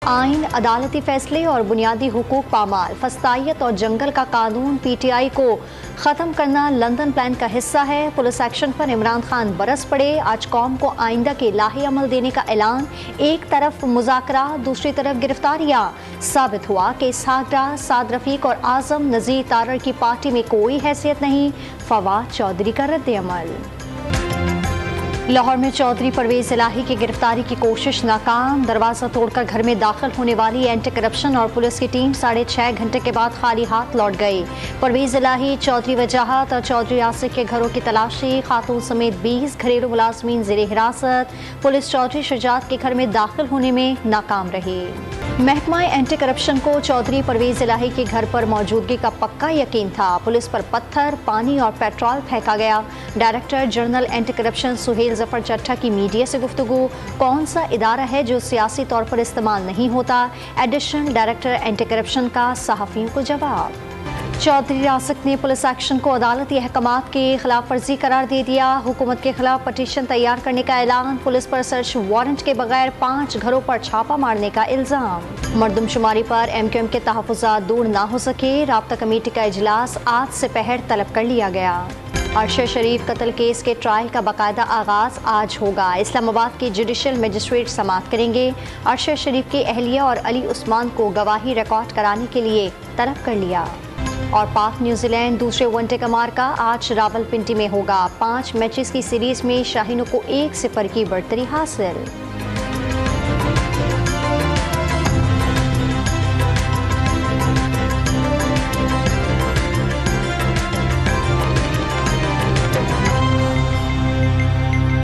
आइन, अदालती फैसले और बुनियादी हुकूक पामाल। फस्तायत और जंगल का कानून PTI को ख़त्म करना लंदन प्लान का हिस्सा है। पुलिस एक्शन पर इमरान खान बरस पड़े। आज कौम को आइंदा के लाहे अमल देने का ऐलान। एक तरफ मुज़ाकरा, दूसरी तरफ गिरफ्तारियाँ। साबित हुआ कि इसहाक डार, साद रफीक और आज़म नज़ीर तारड़ की पार्टी में कोई हैसियत नहीं। फवाद चौधरी का रद्द-ए-अमल। लाहौर में चौधरी परवेज इलाही की गिरफ्तारी की कोशिश नाकाम। दरवाजा तोड़कर घर में दाखिल होने वाली एंटी करप्शन और पुलिस की टीम 6.5 घंटे के बाद खाली हाथ लौट गई। परवेज इलाही, चौधरी वजाहत और चौधरी आसिफ के घरों की तलाशी। खातून समेत 20 घरेलू मुलाजमीन ज़ेरे हिरासत। पुलिस चौधरी शुजात के घर में दाखिल होने में नाकाम रही। महकमा एंटी करप्शन को चौधरी परवेज इलाही के घर पर मौजूदगी का पक्का यकीन था। पुलिस पर पत्थर, पानी और पेट्रोल फेंका गया। Director general anti corruption Suhail Zafar Chatta की मीडिया से गुफ्तगू। कौन सा इदारा है जो सियासी तौर पर इस्तेमाल नहीं होता? एडिशनल डायरेक्टर एंटी करप्शन का सहाफ़ियों को जवाब। चौधरी रासिक ने पुलिस एक्शन को अदालती अहकामात की खिलाफ वर्जी करार दे दिया। हुकूमत के खिलाफ पटिशन तैयार करने का ऐलान। पुलिस पर सर्च वारंट के बगैर 5 घरों पर छापा मारने का इल्जाम। मरदमशुमारी पर MQM के तहफ़्फ़ुज़ात दूर ना हो सके। राब्ता कमेटी का इजलास आज से पहर तलब कर लिया गया। अरशद शरीफ कत्ल केस के ट्रायल का बाकायदा आगाज आज होगा। इस्लामाबाद के जुडिशल मजिस्ट्रेट समाअत करेंगे। अरशद शरीफ की अहलिया और अली उस्मान को गवाही रिकॉर्ड कराने के लिए तलब कर लिया। और पाक न्यूजीलैंड दूसरे वनडे का मार्का आज रावलपिंडी में होगा। 5 मैचेस की सीरीज में शाहीनों को 1-0 की बढ़तरी हासिल।